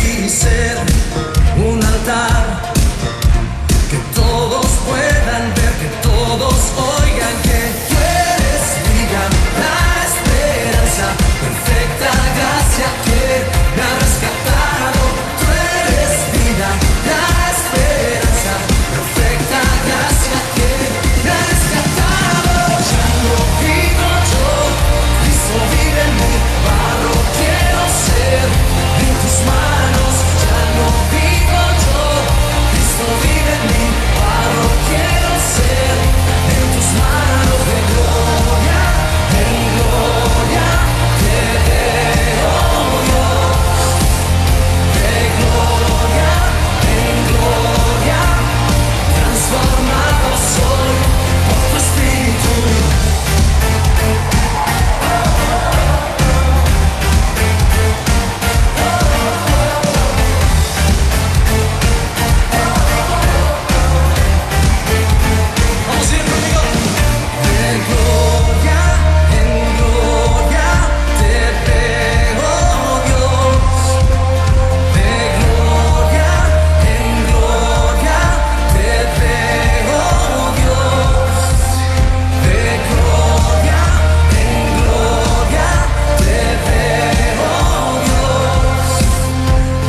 mi ser un altar, que todos puedan ver, que todos oigan que tú eres vida, la esperanza, perfecta gracia que me ha rescatado. Tú eres vida, la esperanza, perfecta gracia que me ha rescatado. Ya no vivo yo, Cristo vive en mí, barro quiero ser en tus manos. Ya no vivo yo, Cristo vive en mí, barro quiero ser en tus manos. De gloria en gloria te veo, Dios. De gloria en gloria transformado soy por tu Espíritu. Vamos a ir conmigo. De gloria en gloria te veo, Dios. De gloria en gloria te veo, Dios. De gloria en gloria te veo, Dios. De gloria en gloria te veo,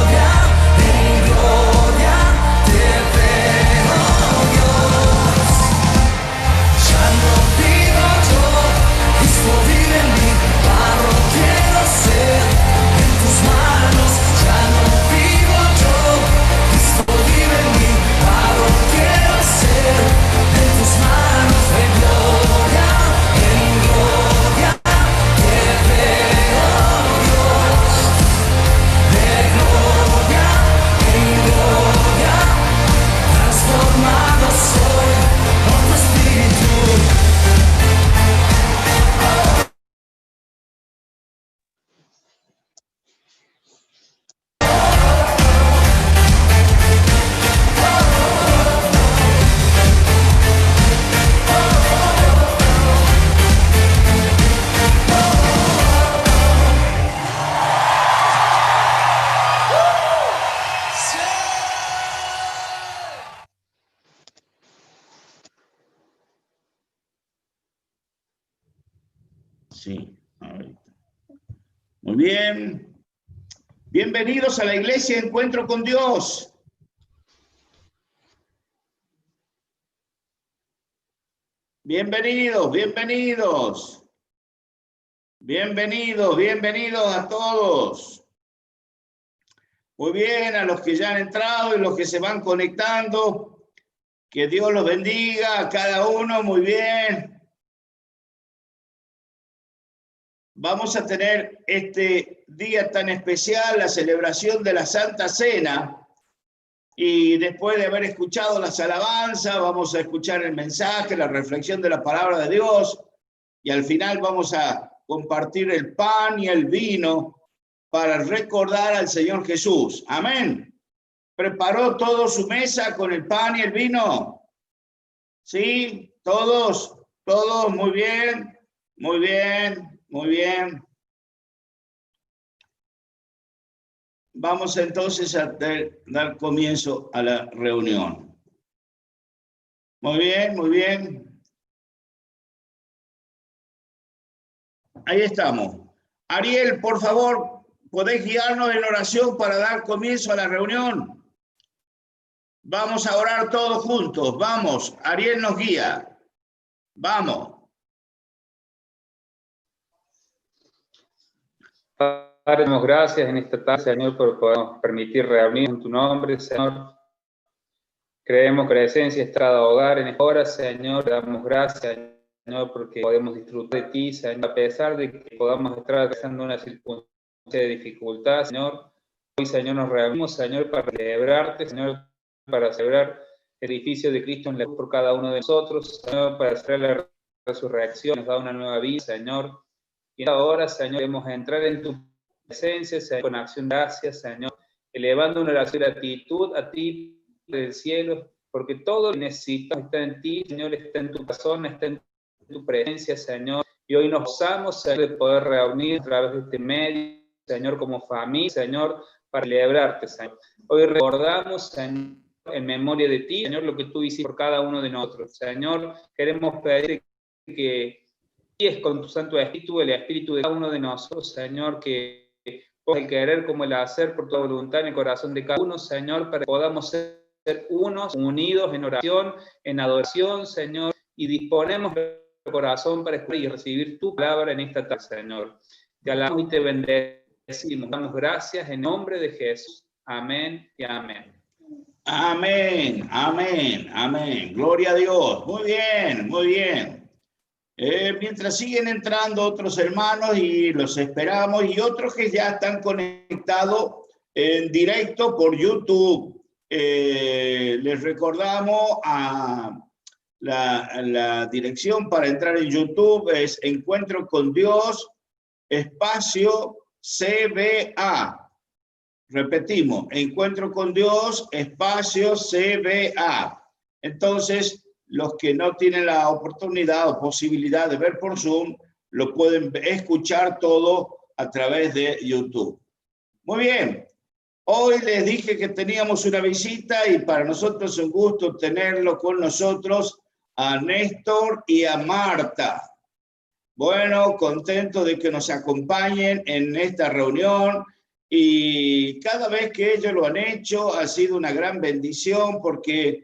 Dios. Ya no vivo yo, Cristo vive en mí, barro quiero ser en tus manos. Ya no vivo yo, Cristo vive en mí, barro quiero ser en tus manos. De gloria en gloria te veo, Dios. De gloria en gloria transformado soy por tu Espíritu. Sí, ahorita. Muy bien. Bienvenidos a la iglesia Encuentro con Dios. Bienvenidos, bienvenidos. Bienvenidos, bienvenidos a todos. Muy bien, a los que ya han entrado y los que se van conectando. Que Dios los bendiga a cada uno, muy bien. Vamos a tener este día tan especial, la celebración de la Santa Cena. Y después de haber escuchado las alabanzas, vamos a escuchar el mensaje, la reflexión de la palabra de Dios. Y al final vamos a compartir el pan y el vino para recordar al Señor Jesús. Amén. ¿Preparó todo su mesa con el pan y el vino? ¿Sí? ¿Todos? ¿Todos? Muy bien. Muy bien. Muy bien. Vamos entonces a dar comienzo a la reunión. Muy bien, muy bien. Ahí estamos. Ariel, por favor, ¿podés guiarnos en oración para dar comienzo a la reunión? Vamos a orar todos juntos. Vamos, Ariel nos guía. Vamos. Padre, damos gracias en esta tarde, Señor, por podernos permitir reunir en tu nombre, Señor. Creemos que la esencia está dada a hogar en esta hora, Señor. Te damos gracias, Señor, porque podemos disfrutar de ti, Señor, a pesar de que podamos estar atravesando una circunstancia de dificultad, Señor. Hoy, Señor, nos reunimos, Señor, para celebrarte, Señor, para celebrar el edificio de Cristo en la cruz por cada uno de nosotros, Señor, para celebrar la resurrección, nos da una nueva vida, Señor. Y ahora, Señor, queremos entrar en tu presencia, Señor, con acción de gracias, Señor, elevando una oración de gratitud a ti del cielo, porque todo lo que necesitamos está en ti, Señor, está en tu corazón, está en tu presencia, Señor. Y hoy nos gozamos, Señor, de poder reunir a través de este medio, Señor, como familia, Señor, para celebrarte, Señor. Hoy recordamos, Señor, en memoria de ti, Señor, lo que tú hiciste por cada uno de nosotros. Señor, queremos pedir que guíes con tu Santo Espíritu, el Espíritu de cada uno de nosotros, Señor, que el querer como el hacer por tu voluntad en el corazón de cada uno, Señor, para que podamos ser unos, unidos en oración, en adoración, Señor, y disponemos nuestro corazón para escuchar y recibir tu palabra en esta tarde, Señor. Te alabamos y te bendecimos. Damos gracias en nombre de Jesús. Amén y amén. Amén, amén, amén. Gloria a Dios. Muy bien, muy bien. Mientras siguen entrando otros hermanos y los esperamos, y otros que ya están conectados en directo por YouTube. Les recordamos a la dirección para entrar en YouTube es Encuentro con Dios, espacio CBA. Repetimos, Encuentro con Dios, espacio CBA. Entonces, los que no tienen la oportunidad o posibilidad de ver por Zoom, lo pueden escuchar todo a través de YouTube. Muy bien. Hoy les dije que teníamos una visita y para nosotros es un gusto tenerlo con nosotros a Néstor y a Marta. Bueno, contento de que nos acompañen en esta reunión y cada vez que ellos lo han hecho ha sido una gran bendición porque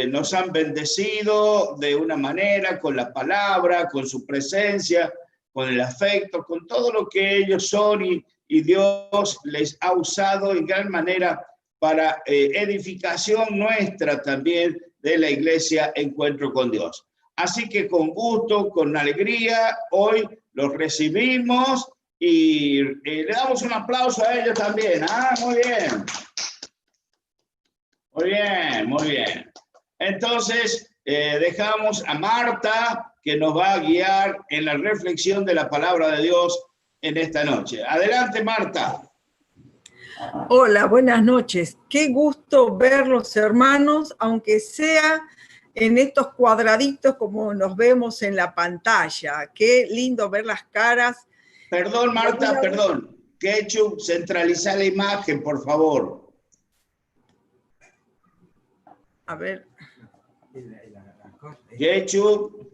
nos han bendecido de una manera con la palabra, con su presencia, con el afecto, con todo lo que ellos son y Dios les ha usado en gran manera para edificación nuestra también de la iglesia Encuentro con Dios. Así que con gusto, con alegría, hoy los recibimos y le damos un aplauso a ellos también. Ah, muy bien. Muy bien, muy bien. Entonces, dejamos a Marta que nos va a guiar en la reflexión de la palabra de Dios en esta noche. Adelante, Marta. Hola, buenas noches. Qué gusto verlos, hermanos, aunque sea en estos cuadraditos como nos vemos en la pantalla. Qué lindo ver las caras. Perdón, Marta, perdón. Ketchup, centraliza la imagen, por favor. A ver. Ketchup.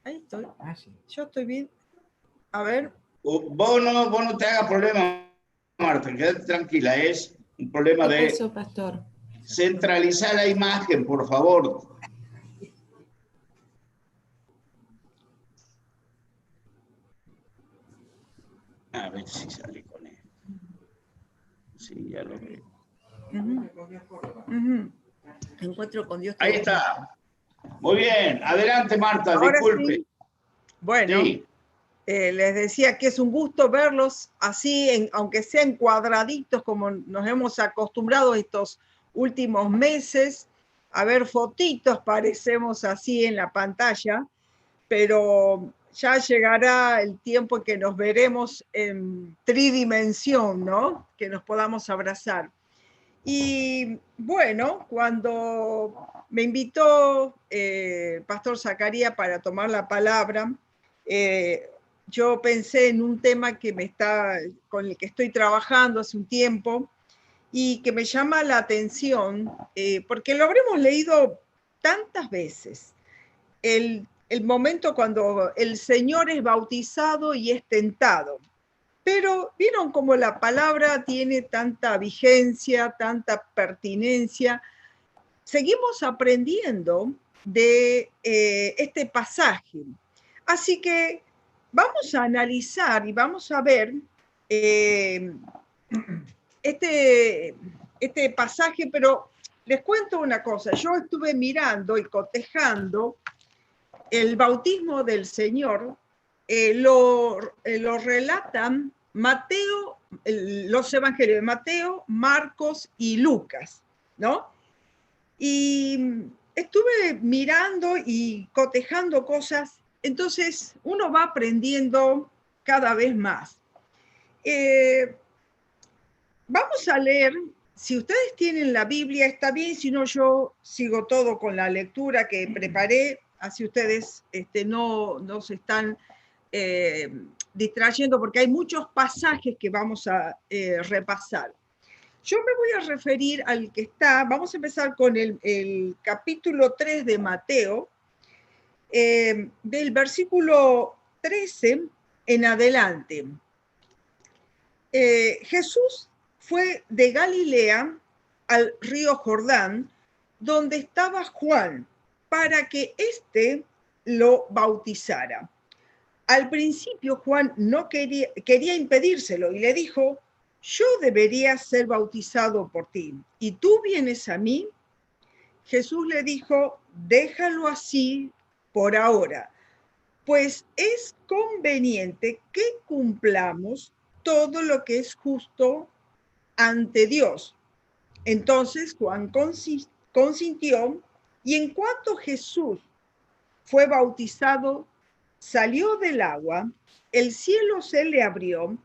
Ahí estoy. Yo estoy bien. A ver. Vos no te hagas problema, Marta, quédate tranquila, es un problema de... Eso, pastor. Centralizar la imagen, por favor. A ver si sale con él. Sí, ya lo veo. Encuentro con Dios. Ahí está. Muy bien. Adelante, Marta, Ahora disculpe. sí. Bueno, sí. Les decía que es un gusto verlos así, aunque sean cuadraditos, como nos hemos acostumbrado estos últimos meses, a ver fotitos, parecemos así en la pantalla, pero ya llegará el tiempo en que nos veremos en tridimensión, ¿no? Que nos podamos abrazar. Y bueno, cuando me invitó Pastor Zacarías para tomar la palabra, yo pensé en un tema con el que estoy trabajando hace un tiempo y que me llama la atención, porque lo habremos leído tantas veces. El momento cuando el Señor es bautizado y es tentado. Pero vieron cómo la palabra tiene tanta vigencia, tanta pertinencia. Seguimos aprendiendo de este pasaje. Así que vamos a analizar y vamos a ver este pasaje, pero les cuento una cosa. Yo estuve mirando y cotejando el bautismo del Señor. Lo relatan Mateo, los evangelios de Mateo, Marcos y Lucas, ¿no? Y estuve mirando y cotejando cosas, entonces uno va aprendiendo cada vez más. Vamos a leer, si ustedes tienen la Biblia, está bien, si no yo sigo todo con la lectura que preparé, así ustedes no se están distrayendo porque hay muchos pasajes que vamos a repasar. Yo me voy a referir al que está, vamos a empezar con el capítulo 3 de Mateo, del versículo 13 en adelante. Jesús fue de Galilea al río Jordán, donde estaba Juan, para que éste lo bautizara. Al principio Juan no quería impedírselo y le dijo: yo debería ser bautizado por ti, ¿y tú vienes a mí? Jesús le dijo: déjalo así por ahora, pues es conveniente que cumplamos todo lo que es justo ante Dios. Entonces Juan consintió, y en cuanto Jesús fue bautizado, salió del agua, el cielo se le abrió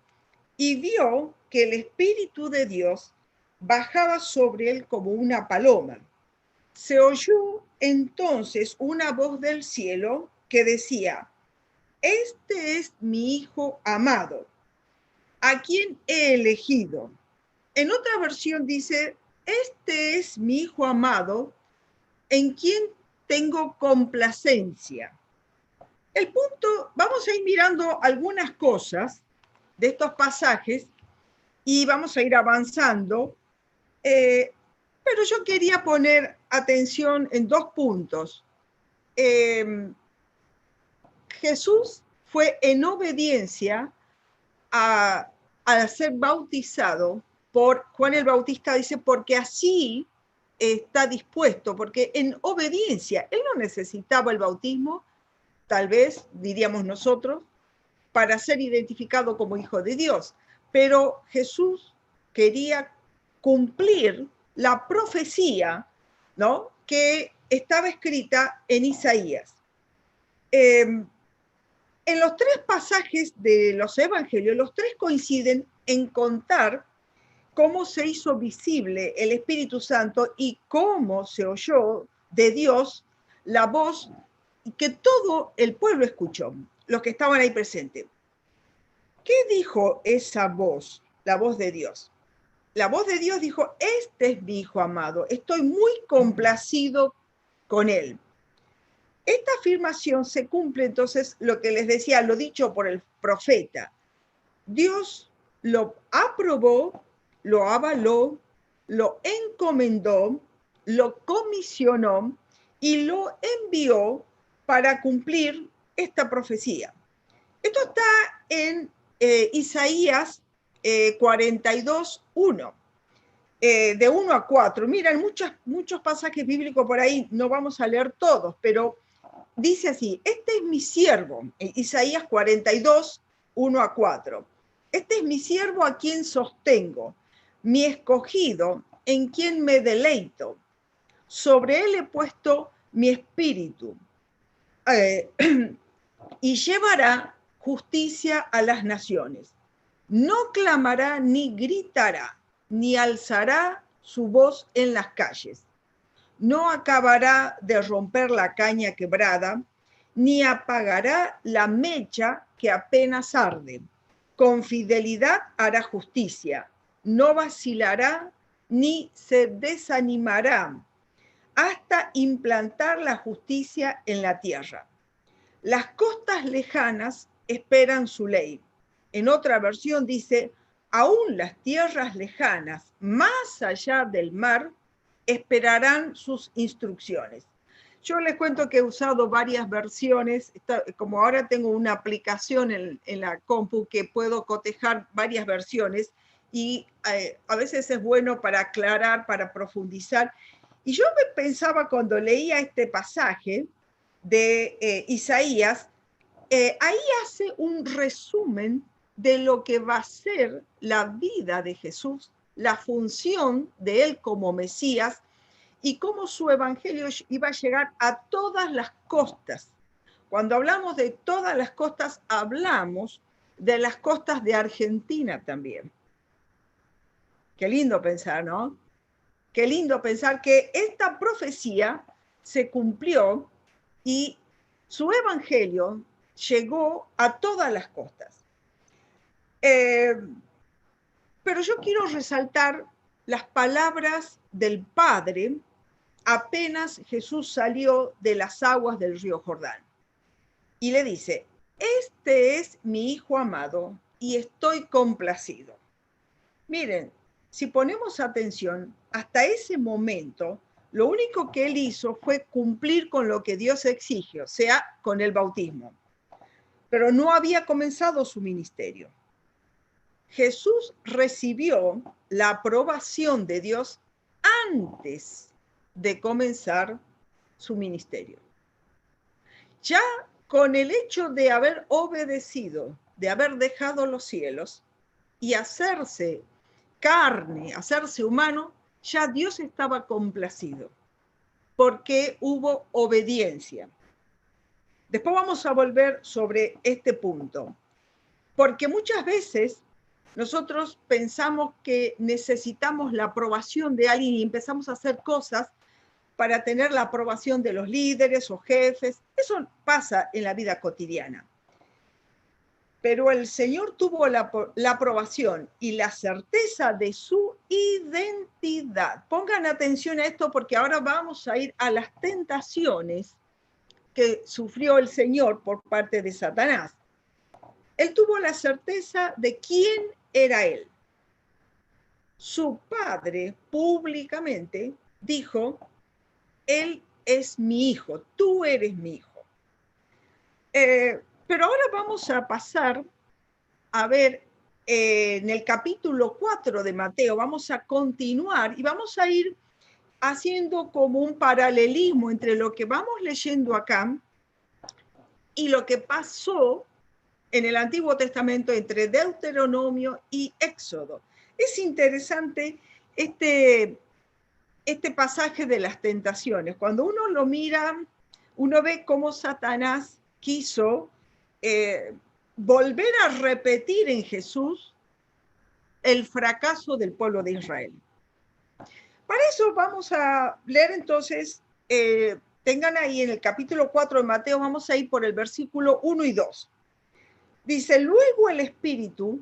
y vio que el Espíritu de Dios bajaba sobre él como una paloma. Se oyó entonces una voz del cielo que decía: este es mi Hijo amado, a quien he elegido. En otra versión dice: este es mi Hijo amado, en quien tengo complacencia. El punto, vamos a ir mirando algunas cosas de estos pasajes y vamos a ir avanzando, pero yo quería poner atención en dos puntos. Jesús fue en obediencia a ser bautizado por Juan el Bautista, dice, porque así está dispuesto, porque en obediencia, él no necesitaba el bautismo, tal vez diríamos nosotros, para ser identificado como hijo de Dios, pero Jesús quería cumplir la profecía, ¿no?, que estaba escrita en Isaías. En los tres pasajes de los evangelios, los tres coinciden en contar cómo se hizo visible el Espíritu Santo y cómo se oyó de Dios la voz que todo el pueblo escuchó, los que estaban ahí presentes. ¿Qué dijo esa voz, la voz de Dios? La voz de Dios dijo: este es mi Hijo amado, estoy muy complacido con él. Esta afirmación se cumple entonces lo que les decía, lo dicho por el profeta. Dios lo aprobó, lo avaló, lo encomendó, lo comisionó y lo envió para cumplir esta profecía. Esto está en Isaías 42:1, de 1 a 4. Miren, muchos pasajes bíblicos por ahí, no vamos a leer todos, pero dice así: este es mi siervo, Isaías 42, 1 a 4. Este es mi siervo a quien sostengo, mi escogido en quien me deleito. Sobre él he puesto mi espíritu. Y llevará justicia a las naciones. No clamará ni gritará, ni alzará su voz en las calles. No acabará de romper la caña quebrada, ni apagará la mecha que apenas arde. Con fidelidad hará justicia, no vacilará ni se desanimará, hasta implantar la justicia en la tierra. Las costas lejanas esperan su ley. En otra versión dice: aún las tierras lejanas, más allá del mar, esperarán sus instrucciones. Yo les cuento que he usado varias versiones, como ahora tengo una aplicación en la compu que puedo cotejar varias versiones, y a veces es bueno para aclarar, para profundizar. Y yo me pensaba cuando leía este pasaje de Isaías, ahí hace un resumen de lo que va a ser la vida de Jesús, la función de él como Mesías y cómo su evangelio iba a llegar a todas las costas. Cuando hablamos de todas las costas, hablamos de las costas de Argentina también. Qué lindo pensar, ¿no? Qué lindo pensar que esta profecía se cumplió y su evangelio llegó a todas las costas. Pero yo quiero resaltar las palabras del Padre apenas Jesús salió de las aguas del río Jordán. Y le dice, este es mi Hijo amado y estoy complacido. Miren, si ponemos atención, hasta ese momento, lo único que él hizo fue cumplir con lo que Dios exige, o sea, con el bautismo. Pero no había comenzado su ministerio. Jesús recibió la aprobación de Dios antes de comenzar su ministerio. Ya con el hecho de haber obedecido, de haber dejado los cielos y hacerse carne, hacerse humano, ya Dios estaba complacido, porque hubo obediencia. Después vamos a volver sobre este punto, porque muchas veces nosotros pensamos que necesitamos la aprobación de alguien y empezamos a hacer cosas para tener la aprobación de los líderes o jefes. Eso pasa en la vida cotidiana. Pero el Señor tuvo la aprobación y la certeza de su identidad. Pongan atención a esto porque ahora vamos a ir a las tentaciones que sufrió el Señor por parte de Satanás. Él tuvo la certeza de quién era él. Su padre públicamente dijo, él es mi hijo, tú eres mi hijo. Pero ahora vamos a pasar a ver en el capítulo 4 de Mateo, vamos a continuar y vamos a ir haciendo como un paralelismo entre lo que vamos leyendo acá y lo que pasó en el Antiguo Testamento entre Deuteronomio y Éxodo. Es interesante este pasaje de las tentaciones. Cuando uno lo mira, uno ve cómo Satanás quiso volver a repetir en Jesús el fracaso del pueblo de Israel. Para eso vamos a leer entonces, tengan ahí en el capítulo 4 de Mateo, vamos a ir por el versículo 1 y 2. Dice, luego el Espíritu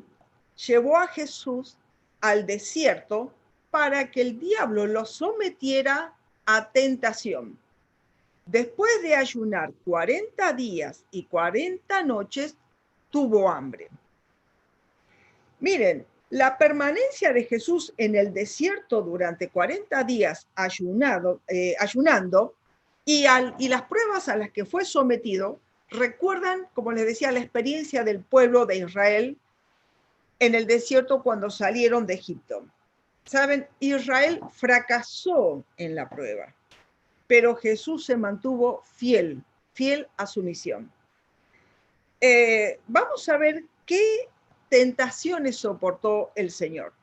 llevó a Jesús al desierto para que el diablo lo sometiera a tentación. Después de ayunar 40 días y 40 noches, tuvo hambre. Miren, la permanencia de Jesús en el desierto durante 40 días ayunando y las pruebas a las que fue sometido, recuerdan, como les decía, la experiencia del pueblo de Israel en el desierto cuando salieron de Egipto. Saben, Israel fracasó en la prueba, pero Jesús se mantuvo fiel a su misión. Vamos a ver qué tentaciones soportó el Señor.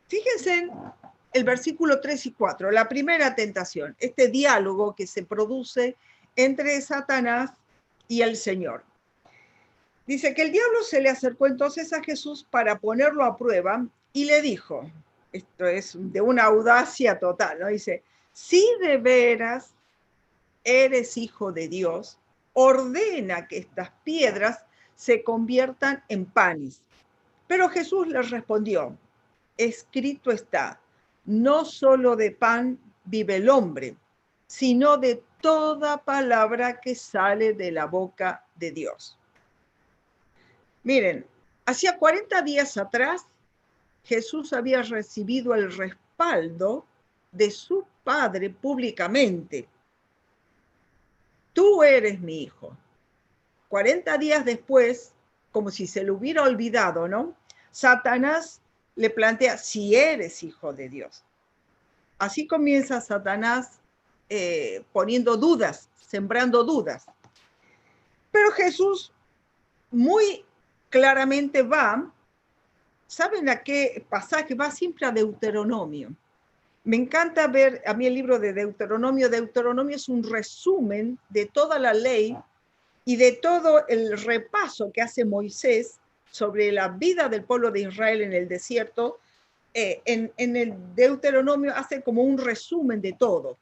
Fíjense en el versículo 3 y 4, la primera tentación, este diálogo que se produce entre Satanás y el Señor. Dice que el diablo se le acercó entonces a Jesús para ponerlo a prueba y le dijo, esto es de una audacia total, ¿no? Dice, si de veras eres hijo de Dios, ordena que estas piedras se conviertan en panes. Pero Jesús les respondió, escrito está, no solo de pan vive el hombre, sino de toda palabra que sale de la boca de Dios. Miren, hacía 40 días atrás, Jesús había recibido el respaldo de su Padre públicamente. Tú eres mi hijo. 40 días después, como si se lo hubiera olvidado, ¿no? Satanás le plantea, si eres hijo de Dios. Así comienza Satanás poniendo dudas, sembrando dudas. Pero Jesús muy claramente va, ¿saben a qué pasaje? Va siempre a Deuteronomio. Me encanta ver a mí el libro de Deuteronomio. Deuteronomio es un resumen de toda la ley y de todo el repaso que hace Moisés sobre la vida del pueblo de Israel en el desierto. En el Deuteronomio hace como un resumen de todo.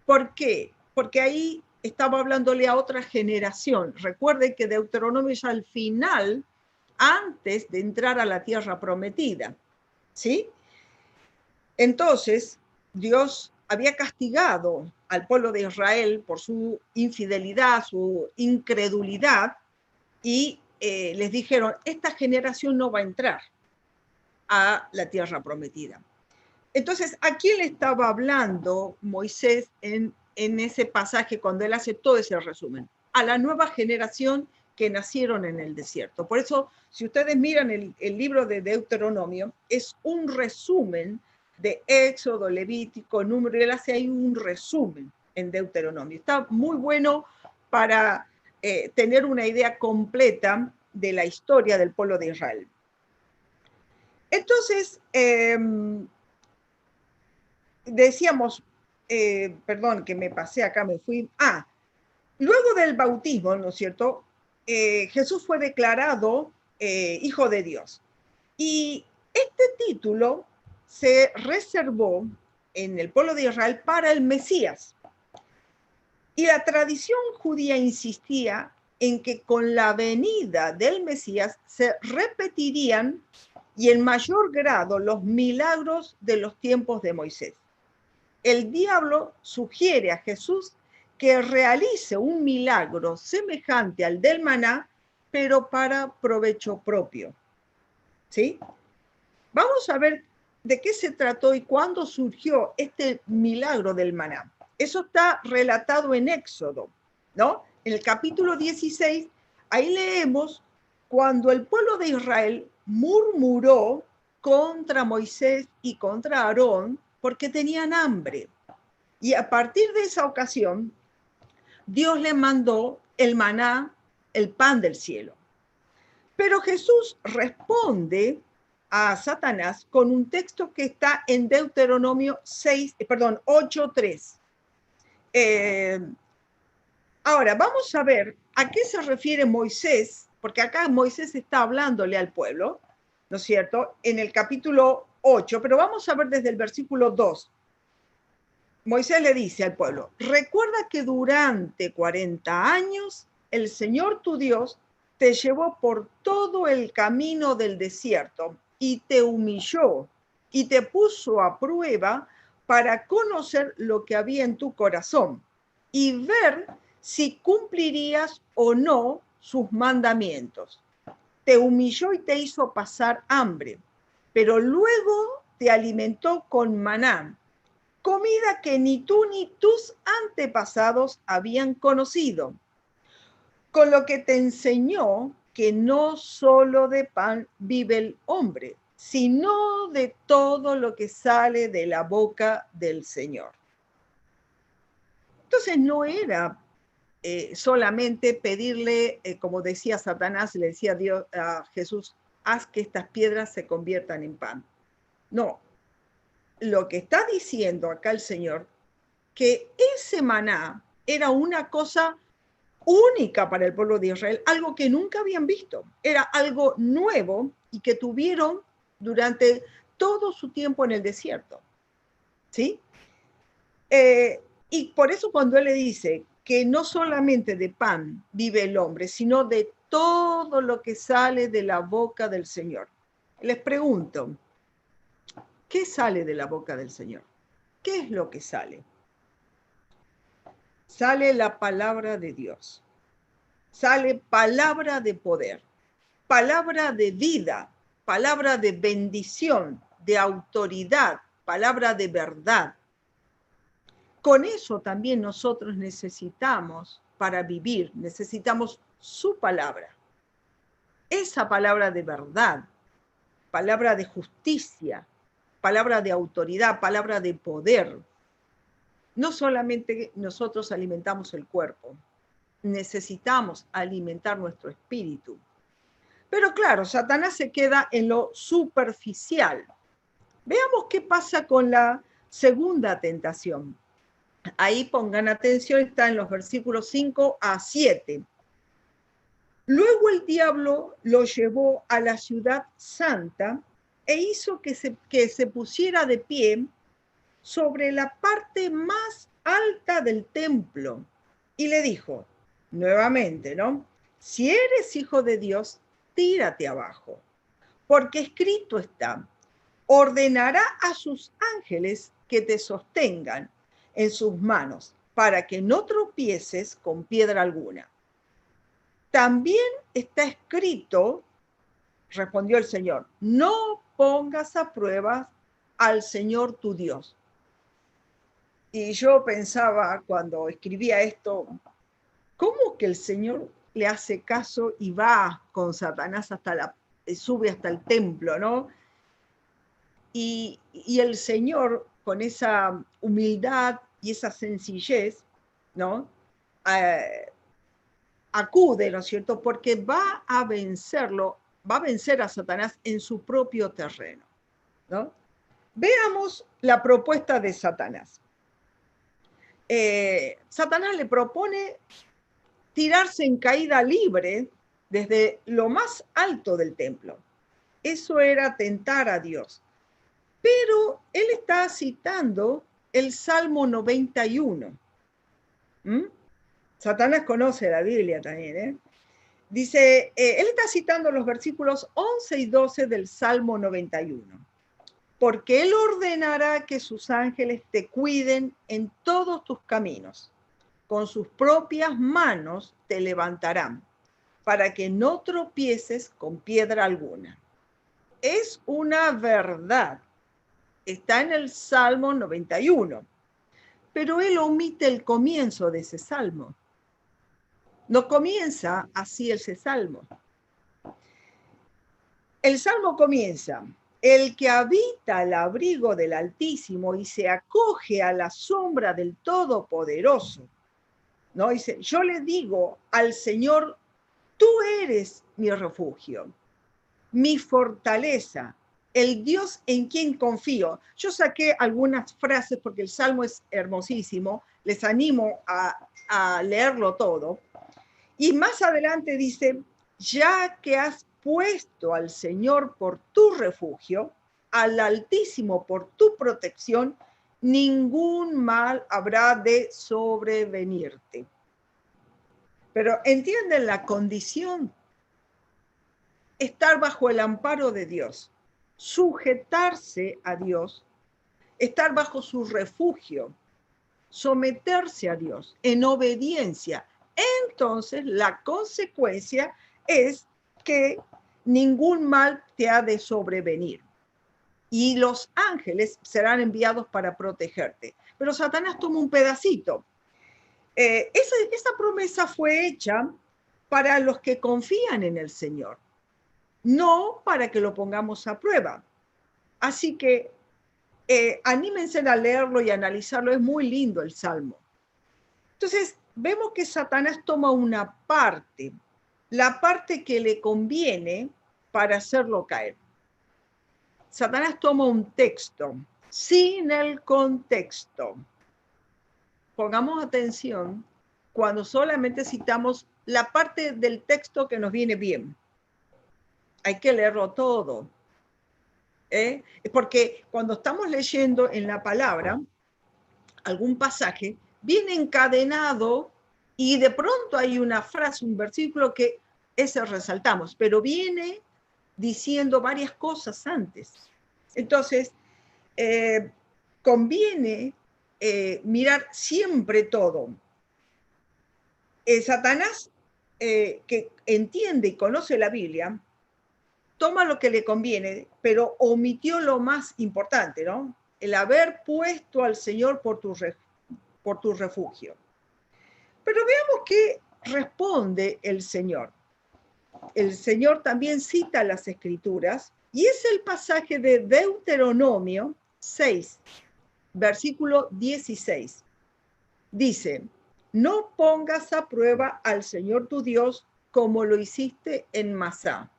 ¿Por qué? Porque ahí estaba hablándole a otra generación. Recuerden que Deuteronomio es al final antes de entrar a la tierra prometida, ¿sí? Entonces, Dios había castigado al pueblo de Israel por su infidelidad, su incredulidad, y les dijeron, esta generación no va a entrar a la tierra prometida. Entonces, ¿a quién le estaba hablando Moisés en ese pasaje cuando él hace todo ese resumen? A la nueva generación que nacieron en el desierto. Por eso, si ustedes miran el libro de Deuteronomio, es un resumen de Éxodo, Levítico, Número, y él hace ahí un resumen en Deuteronomio. Está muy bueno para tener una idea completa de la historia del pueblo de Israel. Entonces, decíamos, perdón que me pasé acá, me fui. Luego del bautismo, ¿no es cierto? Jesús fue declarado Hijo de Dios. Y este título se reservó en el pueblo de Israel para el Mesías. Y la tradición judía insistía en que con la venida del Mesías se repetirían y en mayor grado los milagros de los tiempos de Moisés. El diablo sugiere a Jesús que realice un milagro semejante al del maná, pero para provecho propio. ¿Sí? Vamos a ver de qué se trató y cuándo surgió este milagro del maná. Eso está relatado en Éxodo, ¿no? En el capítulo 16, ahí leemos cuando el pueblo de Israel murmuró contra Moisés y contra Aarón porque tenían hambre. Y a partir de esa ocasión, Dios le mandó el maná, el pan del cielo. Pero Jesús responde a Satanás con un texto que está en Deuteronomio 8:3. Ahora, vamos a ver a qué se refiere Moisés, porque acá Moisés está hablándole al pueblo, ¿no es cierto?, en el capítulo 8, pero vamos a ver desde el versículo 2. Moisés le dice al pueblo, recuerda que durante 40 años el Señor tu Dios te llevó por todo el camino del desierto y te humilló y te puso a prueba para conocer lo que había en tu corazón y ver si cumplirías o no sus mandamientos. Te humilló y te hizo pasar hambre, pero luego te alimentó con maná, comida que ni tú ni tus antepasados habían conocido, con lo que te enseñó que no solo de pan vive el hombre, sino de todo lo que sale de la boca del Señor. Entonces no era solamente pedirle, como decía Satanás, le decía Dios a Jesús, haz que estas piedras se conviertan en pan. No, lo que está diciendo acá el Señor, que ese maná era una cosa única para el pueblo de Israel, algo que nunca habían visto, era algo nuevo y que tuvieron durante todo su tiempo en el desierto, ¿sí? Y por eso cuando él le dice que no solamente de pan vive el hombre, sino de todo lo que sale de la boca del Señor. Les pregunto, ¿qué sale de la boca del Señor? ¿Qué es lo que sale? Sale la palabra de Dios. Sale palabra de poder, palabra de vida, palabra de bendición, de autoridad, palabra de verdad. Con eso también nosotros necesitamos para vivir, necesitamos su palabra. Esa palabra de verdad, palabra de justicia, palabra de autoridad, palabra de poder. No solamente nosotros alimentamos el cuerpo, necesitamos alimentar nuestro espíritu. Pero claro, Satanás se queda en lo superficial. Veamos qué pasa con la segunda tentación. Ahí pongan atención, está en los versículos 5 a 7. Luego el diablo lo llevó a la ciudad santa e hizo que se pusiera de pie sobre la parte más alta del templo y le dijo, nuevamente, ¿no? Si eres hijo de Dios, tírate abajo, porque escrito está, ordenará a sus ángeles que te sostengan en sus manos, para que no tropieces con piedra alguna. También está escrito, respondió el Señor, no pongas a prueba al Señor tu Dios. Y yo pensaba cuando escribía esto, ¿cómo que el Señor le hace caso y va con Satanás sube hasta el templo, ¿no? Y el Señor, con esa humildad y esa sencillez, ¿no? Acude, ¿no es cierto? Porque va a vencerlo, va a vencer a Satanás en su propio terreno, ¿no? Veamos la propuesta de Satanás. Satanás le propone tirarse en caída libre desde lo más alto del templo. Eso era tentar a Dios. Pero él está citando el Salmo 91. Satanás conoce la Biblia también, ¿eh? Dice, él está citando los versículos 11 y 12 del Salmo 91. Porque él ordenará que sus ángeles te cuiden en todos tus caminos. Con sus propias manos te levantarán, para que no tropieces con piedra alguna. Es una verdad. Está en el Salmo 91. Pero él omite el comienzo de ese salmo. No comienza así ese salmo. El salmo comienza, el que habita al abrigo del Altísimo y se acoge a la sombra del Todopoderoso, ¿no? Dice, yo le digo al Señor, tú eres mi refugio, mi fortaleza, el Dios en quien confío. Yo saqué algunas frases porque el salmo es hermosísimo, les animo a leerlo todo. Y más adelante dice, ya que has puesto al Señor por tu refugio, al Altísimo por tu protección, ningún mal habrá de sobrevenirte. Pero ¿entienden la condición? Estar bajo el amparo de Dios, sujetarse a Dios, estar bajo su refugio, someterse a Dios en obediencia. Entonces la consecuencia es que ningún mal te ha de sobrevenir. Y los ángeles serán enviados para protegerte. Pero Satanás toma un pedacito. Esa promesa fue hecha para los que confían en el Señor, no para que lo pongamos a prueba. Así que anímense a leerlo y analizarlo. Es muy lindo el Salmo. Entonces, vemos que Satanás toma una parte, la parte que le conviene para hacerlo caer. Satanás toma un texto sin el contexto. Pongamos atención cuando solamente citamos la parte del texto que nos viene bien. Hay que leerlo todo. Porque cuando estamos leyendo en la palabra algún pasaje, viene encadenado y de pronto hay una frase, un versículo que ese resaltamos, pero viene diciendo varias cosas antes. Entonces, conviene mirar siempre todo. Satanás, que entiende y conoce la Biblia, toma lo que le conviene, pero omitió lo más importante, ¿no? El haber puesto al Señor por tu refugio. Pero veamos qué responde el Señor. El Señor también cita las Escrituras y es el pasaje de Deuteronomio 6, versículo 16. Dice, no pongas a prueba al Señor tu Dios como lo hiciste en Masá.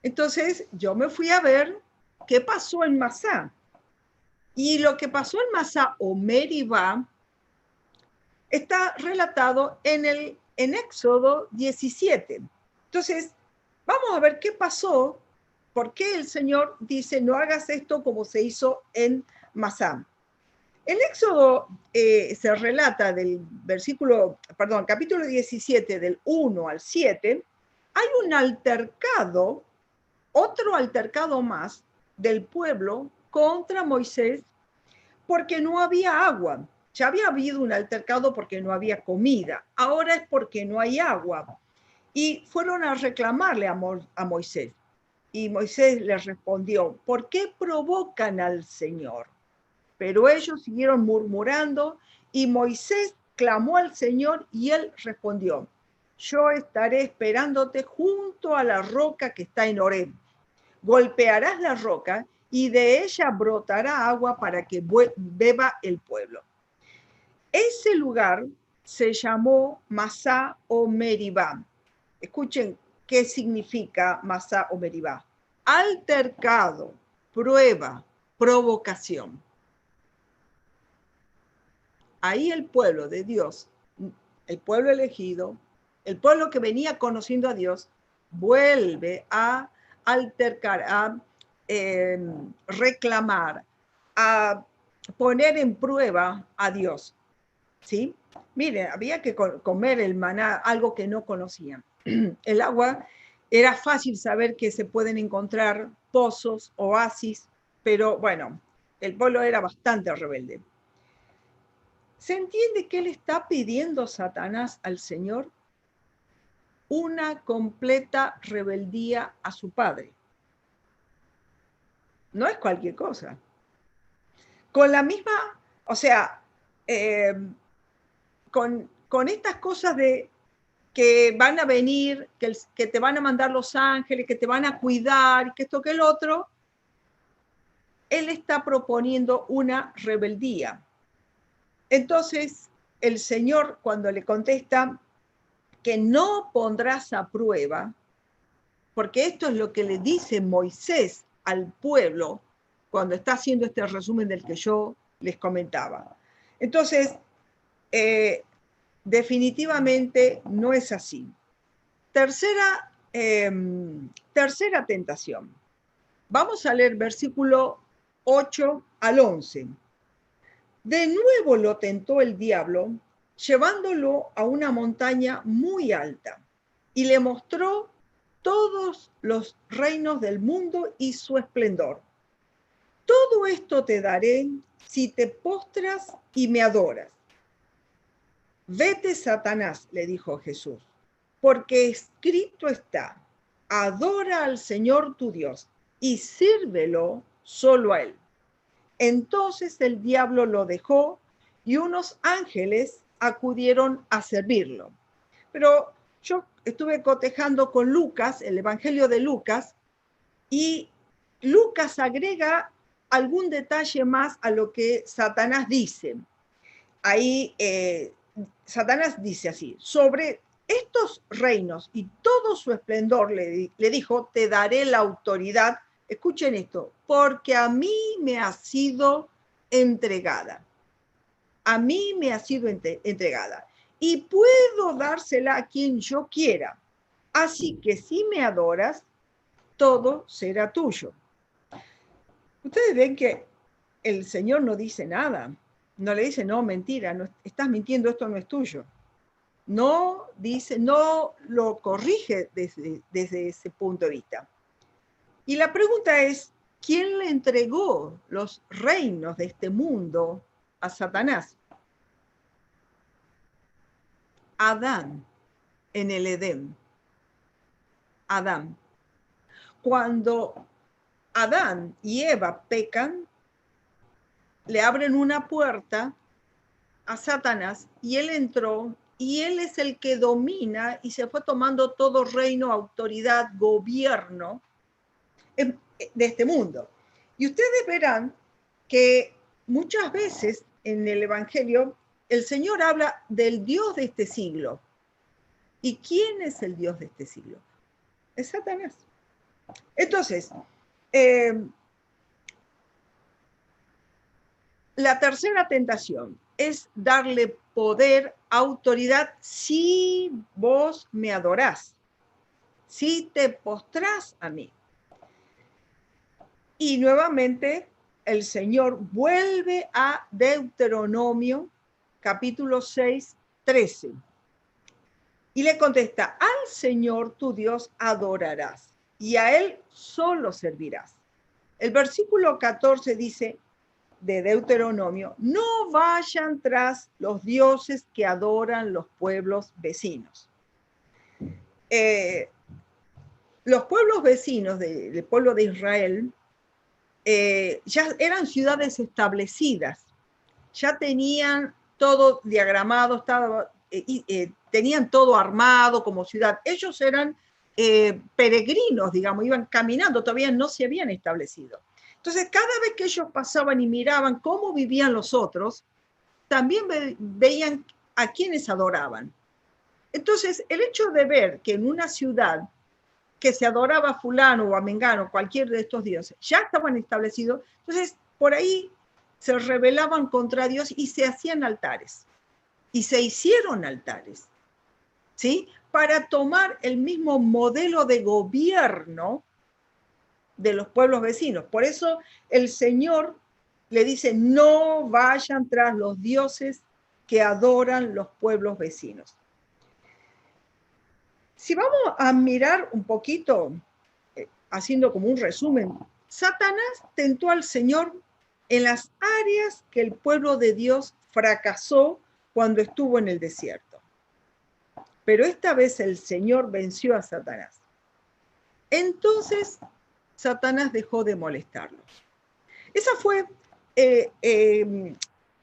Entonces yo me fui a ver qué pasó en Masá. Y lo que pasó en Masá o Meribá está relatado en Éxodo 17. Entonces, vamos a ver qué pasó, por qué el Señor dice, no hagas esto como se hizo en Masá. En Éxodo se relata del capítulo 17, del 1 al 7, hay un altercado, otro altercado más del pueblo contra Moisés porque no había agua. Ya había habido un altercado porque no había comida. Ahora es porque no hay agua. Y fueron a reclamarle a Moisés. Y Moisés les respondió, ¿por qué provocan al Señor? Pero ellos siguieron murmurando y Moisés clamó al Señor y él respondió, yo estaré esperándote junto a la roca que está en Horeb. Golpearás la roca y de ella brotará agua para que beba el pueblo. Ese lugar se llamó Masá o Meribá. Escuchen qué significa Masá o Meribá. Altercado, prueba, provocación. Ahí el pueblo de Dios, el pueblo elegido, el pueblo que venía conociendo a Dios, vuelve a altercar, a reclamar, a poner en prueba a Dios. ¿Sí? Miren, había que comer el maná, algo que no conocían. El agua, era fácil saber que se pueden encontrar pozos, oasis, pero bueno, el pueblo era bastante rebelde. ¿Se entiende que le está pidiendo Satanás al Señor? Una completa rebeldía a su padre. No es cualquier cosa. Con la misma, o sea, con estas cosas de que van a venir, que te van a mandar los ángeles, que te van a cuidar, que esto, que el otro, él está proponiendo una rebeldía. Entonces, el Señor, cuando le contesta que no pondrás a prueba, porque esto es lo que le dice Moisés al pueblo cuando está haciendo este resumen del que yo les comentaba. Entonces, definitivamente no es así. Tercera tentación. Vamos a leer versículo 8 al 11. De nuevo lo tentó el diablo, llevándolo a una montaña muy alta, y le mostró todos los reinos del mundo y su esplendor. Todo esto te daré si te postras y me adoras. Vete, Satanás, le dijo Jesús, porque escrito está, adora al Señor tu Dios y sírvelo solo a Él. Entonces el diablo lo dejó y unos ángeles acudieron a servirlo. Pero yo estuve cotejando con Lucas, el Evangelio de Lucas, y Lucas agrega algún detalle más a lo que Satanás dice. Ahí Satanás dice así, sobre estos reinos y todo su esplendor, le dijo, te daré la autoridad. Escuchen esto, porque a mí me ha sido entregada. A mí me ha sido entregada. Y puedo dársela a quien yo quiera. Así que si me adoras, todo será tuyo. Ustedes ven que el Señor no dice nada. No le dice, no, mentira, no, estás mintiendo, esto no es tuyo. No dice, no lo corrige desde ese punto de vista. Y la pregunta es, ¿quién le entregó los reinos de este mundo a Satanás? Adán, en el Edén. Adán. Cuando Adán y Eva pecan, le abren una puerta a Satanás y él entró y él es el que domina y se fue tomando todo reino, autoridad, gobierno de este mundo. Y ustedes verán que muchas veces en el Evangelio el Señor habla del Dios de este siglo. ¿Y quién es el Dios de este siglo? Es Satanás. Entonces, la tercera tentación es darle poder, autoridad, si vos me adorás, si te postrás a mí. Y nuevamente el Señor vuelve a Deuteronomio, capítulo 6, 13. Y le contesta, al Señor tu Dios adorarás y a Él solo servirás. El versículo 14 dice, de Deuteronomio, no vayan tras los dioses que adoran los pueblos vecinos. Los pueblos vecinos del pueblo de Israel ya eran ciudades establecidas, ya tenían todo diagramado, tenían todo armado como ciudad. Ellos eran peregrinos, digamos, iban caminando, todavía no se habían establecido. Entonces, cada vez que ellos pasaban y miraban cómo vivían los otros, también veían a quienes adoraban. Entonces, el hecho de ver que en una ciudad que se adoraba a fulano o a mengano, cualquier de estos dioses, ya estaban establecidos, entonces por ahí se rebelaban contra Dios y se hacían altares. Y se hicieron altares, ¿sí? Para tomar el mismo modelo de gobierno de los pueblos vecinos. Por eso el Señor le dice, no vayan tras los dioses que adoran los pueblos vecinos. Si vamos a mirar un poquito, haciendo como un resumen, Satanás tentó al Señor en las áreas que el pueblo de Dios fracasó cuando estuvo en el desierto. Pero esta vez el Señor venció a Satanás. Entonces, Satanás dejó de molestarlos. Esa fue,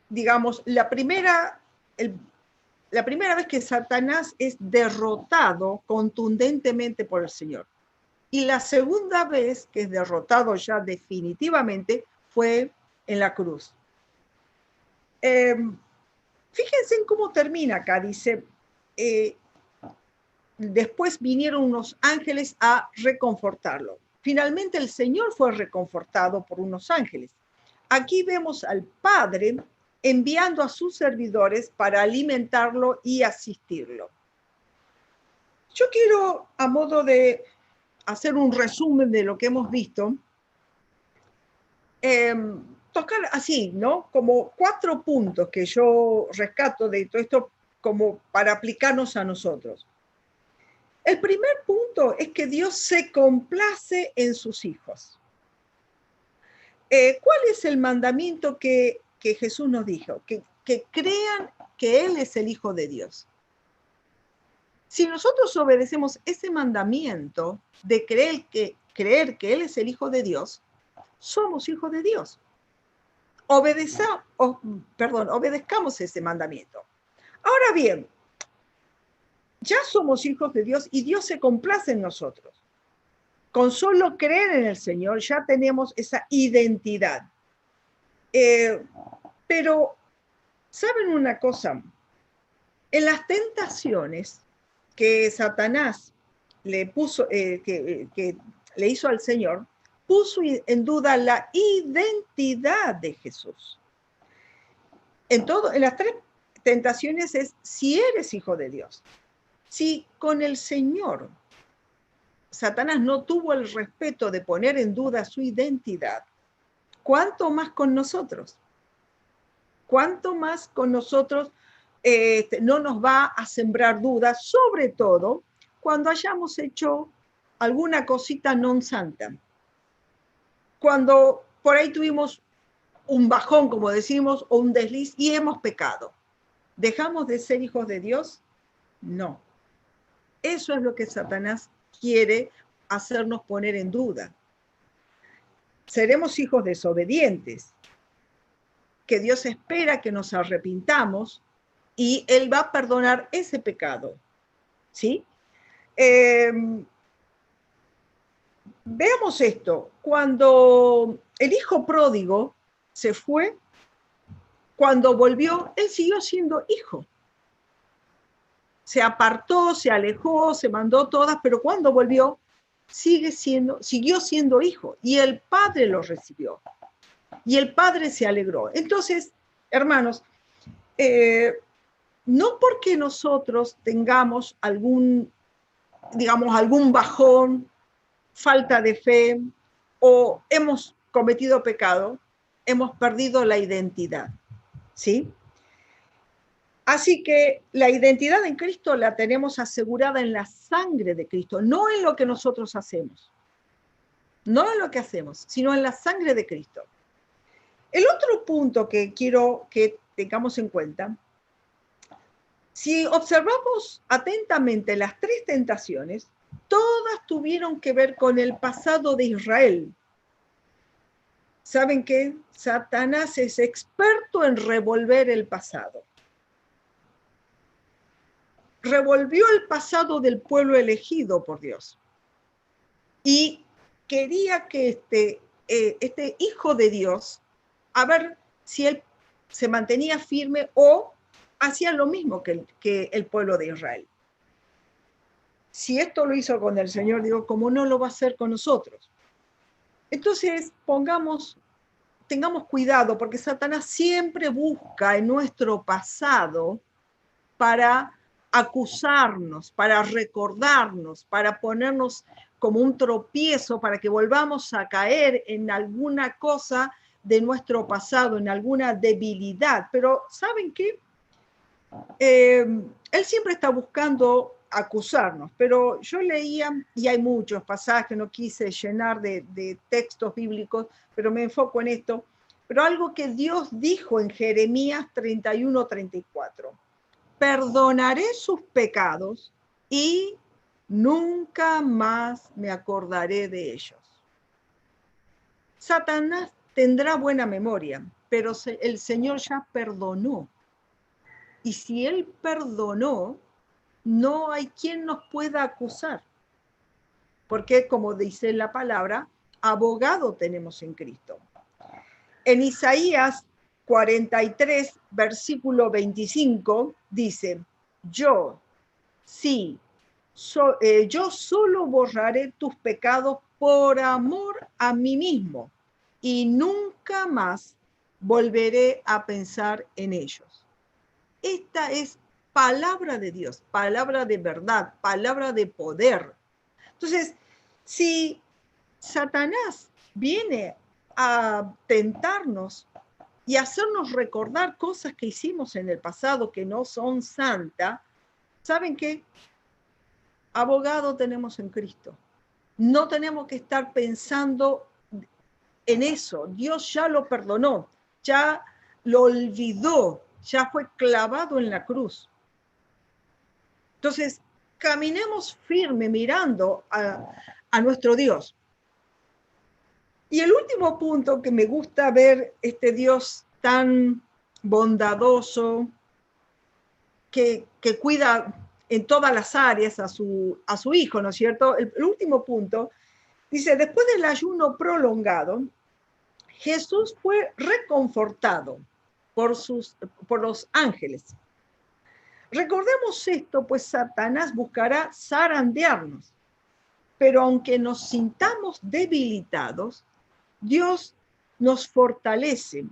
digamos, la primera vez que Satanás es derrotado contundentemente por el Señor. Y la segunda vez que es derrotado ya definitivamente fue en la cruz. Fíjense en cómo termina acá, dice, después vinieron unos ángeles a reconfortarlo. Finalmente el Señor fue reconfortado por unos ángeles. Aquí vemos al Padre enviando a sus servidores para alimentarlo y asistirlo. Yo quiero, a modo de hacer un resumen de lo que hemos visto, tocar así, ¿no? Como 4 puntos que yo rescato de todo esto como para aplicarnos a nosotros. El primer punto es que Dios se complace en sus hijos. ¿Cuál es el mandamiento que Jesús nos dijo? Que crean que Él es el Hijo de Dios. Si nosotros obedecemos ese mandamiento de creer que Él es el Hijo de Dios, somos hijos de Dios. Obedezcamos ese mandamiento. Ahora bien, ya somos hijos de Dios y Dios se complace en nosotros. Con solo creer en el Señor ya tenemos esa identidad. Pero, ¿saben una cosa? En las tentaciones que Satanás le puso, que le hizo al Señor, puso en duda la identidad de Jesús. En las 3 tentaciones es si eres hijo de Dios. Si con el Señor Satanás no tuvo el respeto de poner en duda su identidad, ¿cuánto más con nosotros? ¿Cuánto más con nosotros no nos va a sembrar dudas, sobre todo cuando hayamos hecho alguna cosita non santa? Cuando por ahí tuvimos un bajón, como decimos, o un desliz y hemos pecado. ¿Dejamos de ser hijos de Dios? No. Eso es lo que Satanás quiere hacernos poner en duda. Seremos hijos desobedientes, que Dios espera que nos arrepintamos y Él va a perdonar ese pecado. ¿Sí? Veamos esto. Cuando el hijo pródigo se fue, cuando volvió, él siguió siendo hijo. Se apartó, se alejó, se mandó todas, pero cuando volvió, siguió siendo hijo. Y el padre lo recibió. Y el padre se alegró. Entonces, hermanos, no porque nosotros tengamos algún bajón, falta de fe o hemos cometido pecado, hemos perdido la identidad, ¿sí? Así que la identidad en Cristo la tenemos asegurada en la sangre de Cristo, no en lo que nosotros hacemos. No en lo que hacemos, sino en la sangre de Cristo. El otro punto que quiero que tengamos en cuenta, si observamos atentamente las tres tentaciones, todas tuvieron que ver con el pasado de Israel. ¿Saben qué? Satanás es experto en revolver el pasado. Revolvió el pasado del pueblo elegido por Dios. Y quería que este hijo de Dios, a ver si él se mantenía firme o hacía lo mismo que el pueblo de Israel. Si esto lo hizo con el Señor, digo, ¿cómo no lo va a hacer con nosotros? Entonces, tengamos cuidado, porque Satanás siempre busca en nuestro pasado para acusarnos, para recordarnos, para ponernos como un tropiezo, para que volvamos a caer en alguna cosa de nuestro pasado, en alguna debilidad. Pero ¿saben qué? Él siempre está buscando acusarnos, pero yo leía, y hay muchos pasajes, no quise llenar de textos bíblicos, pero me enfoco en esto, pero algo que Dios dijo en Jeremías 31-34, perdonaré sus pecados y nunca más me acordaré de ellos. Satanás tendrá buena memoria, pero el Señor ya perdonó. Y si Él perdonó, no hay quien nos pueda acusar. Porque, como dice la palabra, abogado tenemos en Cristo. En Isaías 43, versículo 25, dice, yo solo borraré tus pecados por amor a mí mismo y nunca más volveré a pensar en ellos. Esta es palabra de Dios, palabra de verdad, palabra de poder. Entonces, si Satanás viene a tentarnos y hacernos recordar cosas que hicimos en el pasado que no son santas, ¿saben qué? Abogado tenemos en Cristo. No tenemos que estar pensando en eso. Dios ya lo perdonó, ya lo olvidó, ya fue clavado en la cruz. Entonces, caminemos firme mirando a nuestro Dios. Y el último punto que me gusta ver, este Dios tan bondadoso, que cuida en todas las áreas a su hijo, ¿no es cierto? El último punto, dice, después del ayuno prolongado, Jesús fue reconfortado por los ángeles. Recordemos esto, pues Satanás buscará zarandearnos, pero aunque nos sintamos debilitados, Dios nos fortalece,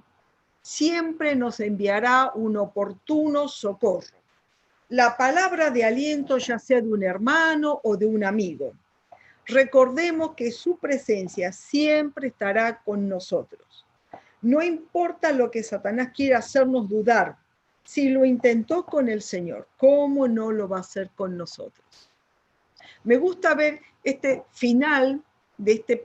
siempre nos enviará un oportuno socorro. La palabra de aliento, ya sea de un hermano o de un amigo. Recordemos que su presencia siempre estará con nosotros. No importa lo que Satanás quiera hacernos dudar, si lo intentó con el Señor, ¿cómo no lo va a hacer con nosotros? Me gusta ver este final de este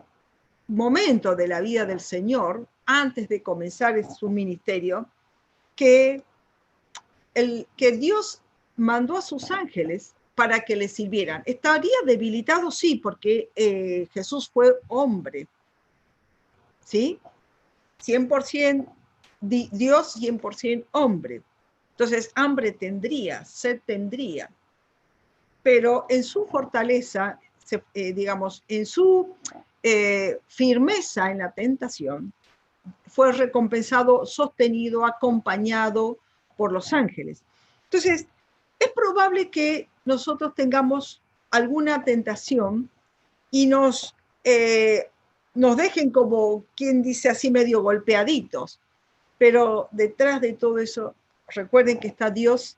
momento de la vida del Señor, antes de comenzar su ministerio, que Dios mandó a sus ángeles para que le sirvieran. ¿Estaría debilitado? Sí, porque Jesús fue hombre, ¿sí? 100% Dios, 100% hombre. Entonces, hambre tendría, sed tendría. Pero en su fortaleza, digamos, en su firmeza en la tentación, fue recompensado, sostenido, acompañado por los ángeles. Entonces, es probable que nosotros tengamos alguna tentación y nos dejen como quien dice así medio golpeaditos, pero detrás de todo eso, recuerden que está Dios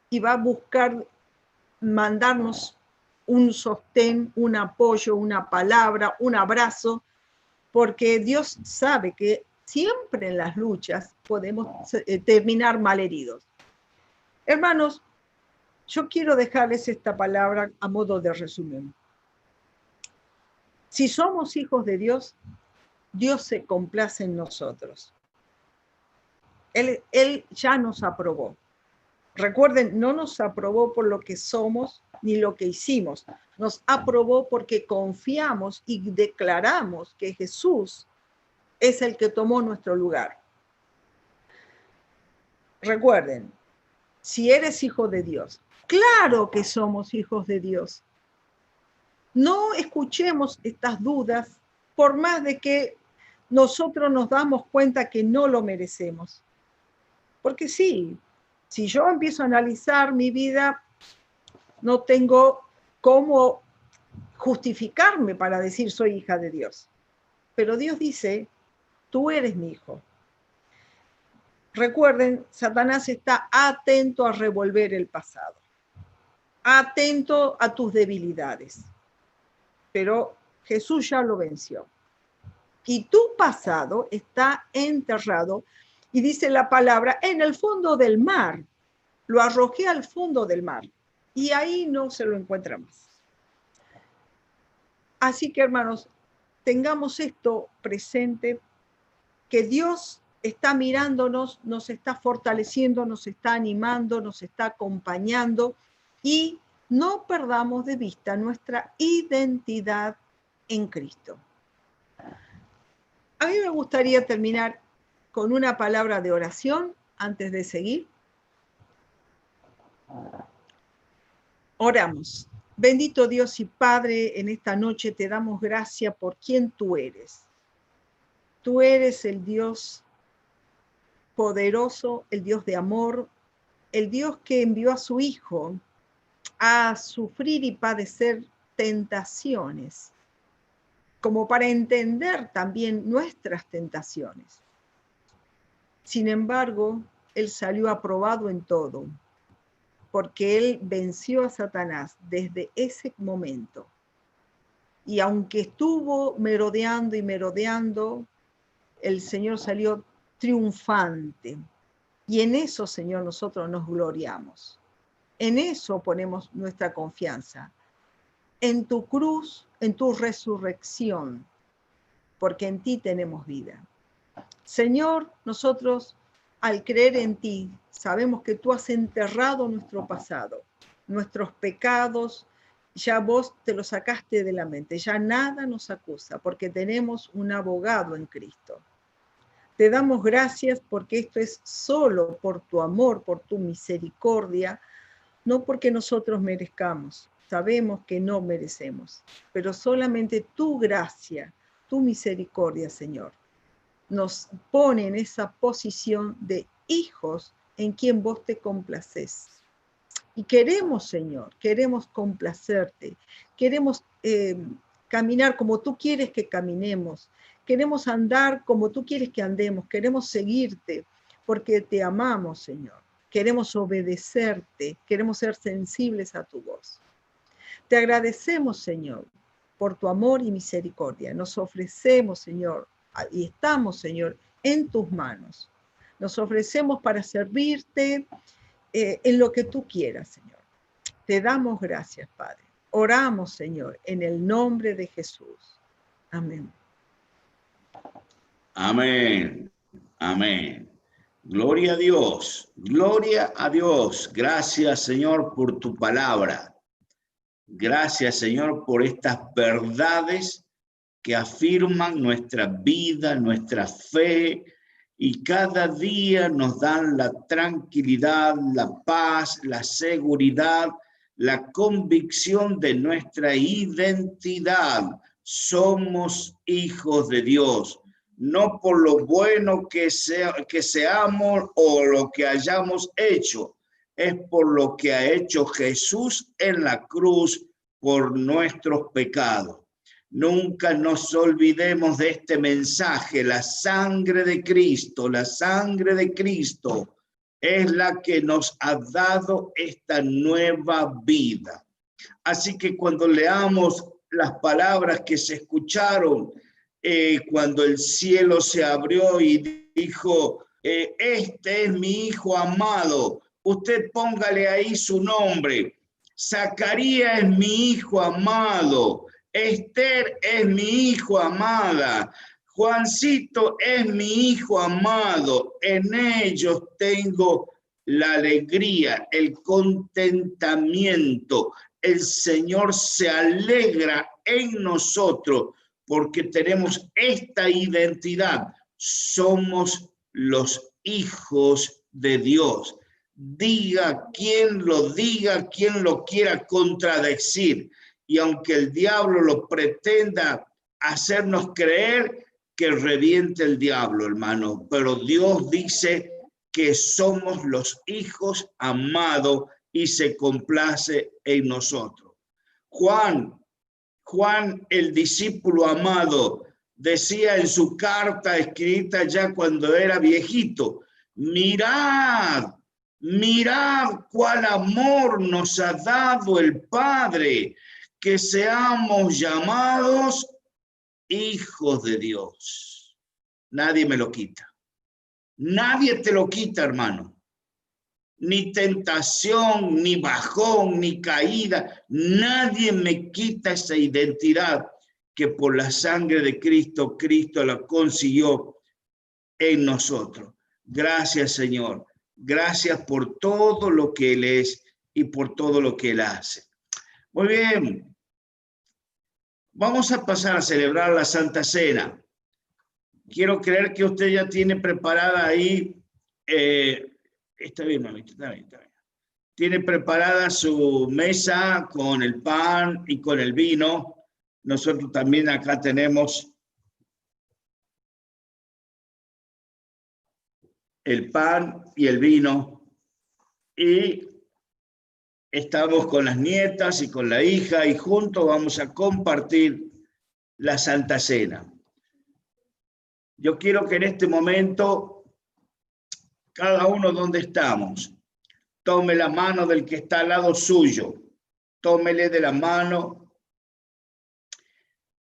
y va a buscar mandarnos un sostén, un apoyo, una palabra, un abrazo, porque Dios sabe que siempre en las luchas podemos terminar malheridos. Hermanos, yo quiero dejarles esta palabra a modo de resumen. Si somos hijos de Dios, Dios se complace en nosotros. Él ya nos aprobó. Recuerden, no nos aprobó por lo que somos ni lo que hicimos. Nos aprobó porque confiamos y declaramos que Jesús es el que tomó nuestro lugar. Recuerden, si eres hijo de Dios, claro que somos hijos de Dios. No escuchemos estas dudas, por más de que nosotros nos damos cuenta que no lo merecemos. Porque sí, si yo empiezo a analizar mi vida, no tengo cómo justificarme para decir soy hija de Dios. Pero Dios dice, tú eres mi hijo. Recuerden, Satanás está atento a revolver el pasado, atento a tus debilidades. Pero Jesús ya lo venció. Y tu pasado está enterrado, y dice la palabra, en el fondo del mar. Lo arrojé al fondo del mar, y ahí no se lo encuentra más. Así que, hermanos, tengamos esto presente, que Dios está mirándonos, nos está fortaleciendo, nos está animando, nos está acompañando, y no perdamos de vista nuestra identidad en Cristo. A mí me gustaría terminar con una palabra de oración antes de seguir. Oramos. Bendito Dios y Padre, en esta noche te damos gracias por quien tú eres. Tú eres el Dios poderoso, el Dios de amor, el Dios que envió a su Hijo a sufrir y padecer tentaciones, como para entender también nuestras tentaciones. Sin embargo, Él salió aprobado en todo, porque Él venció a Satanás desde ese momento. Y aunque estuvo merodeando y merodeando, el Señor salió triunfante. Y en eso, Señor, nosotros nos gloriamos. En eso ponemos nuestra confianza. En tu cruz, en tu resurrección, porque en ti tenemos vida. Señor, nosotros al creer en ti, sabemos que tú has enterrado nuestro pasado, nuestros pecados, ya vos te los sacaste de la mente, ya nada nos acusa, porque tenemos un abogado en Cristo. Te damos gracias porque esto es solo por tu amor, por tu misericordia, no porque nosotros merezcamos. Sabemos que no merecemos, pero solamente tu gracia, tu misericordia, Señor, nos pone en esa posición de hijos en quien vos te complaces. Y queremos, Señor, queremos complacerte, queremos caminar como tú quieres que caminemos, queremos andar como tú quieres que andemos, queremos seguirte porque te amamos, Señor. Queremos obedecerte, queremos ser sensibles a tu voz. Te agradecemos, Señor, por tu amor y misericordia. Nos ofrecemos, Señor, y estamos, Señor, en tus manos. Nos ofrecemos para servirte en lo que tú quieras, Señor. Te damos gracias, Padre. Oramos, Señor, en el nombre de Jesús. Amén. Amén. Amén. Gloria a Dios. Gloria a Dios. Gracias, Señor, por tu palabra. Gracias, Señor, por estas verdades que afirman nuestra vida, nuestra fe, y cada día nos dan la tranquilidad, la paz, la seguridad, la convicción de nuestra identidad. Somos hijos de Dios, no por lo bueno que seamos o lo que hayamos hecho, es por lo que ha hecho Jesús en la cruz por nuestros pecados. Nunca nos olvidemos de este mensaje. La sangre de Cristo es la que nos ha dado esta nueva vida. Así que cuando leamos las palabras que se escucharon, cuando el cielo se abrió y dijo, este es mi Hijo amado, usted póngale ahí su nombre. Zacarías es mi hijo amado. Esther es mi hijo amada. Juancito es mi hijo amado. En ellos tengo la alegría, el contentamiento. El Señor se alegra en nosotros porque tenemos esta identidad. Somos los hijos de Dios. Diga quien lo quiera contradecir. Y aunque el diablo lo pretenda hacernos creer, que reviente el diablo, hermano. Pero Dios dice que somos los hijos amados y se complace en nosotros. Juan, el discípulo amado, decía en su carta escrita ya cuando era viejito, mirad cuál amor nos ha dado el Padre, que seamos llamados hijos de Dios. Nadie me lo quita. Nadie te lo quita, hermano. Ni tentación, ni bajón, ni caída. Nadie me quita esa identidad que por la sangre de Cristo, Cristo la consiguió en nosotros. Gracias, Señor. Gracias por todo lo que Él es y por todo lo que Él hace. Muy bien. Vamos a pasar a celebrar la Santa Cena. Quiero creer que usted ya tiene preparada ahí, está bien, mamita, está bien. Tiene preparada su mesa con el pan y con el vino. Nosotros también acá tenemos el pan y el vino. Y estamos con las nietas y con la hija y juntos vamos a compartir la Santa Cena. Yo quiero que en este momento, cada uno donde estamos, tome la mano del que está al lado suyo, tómele de la mano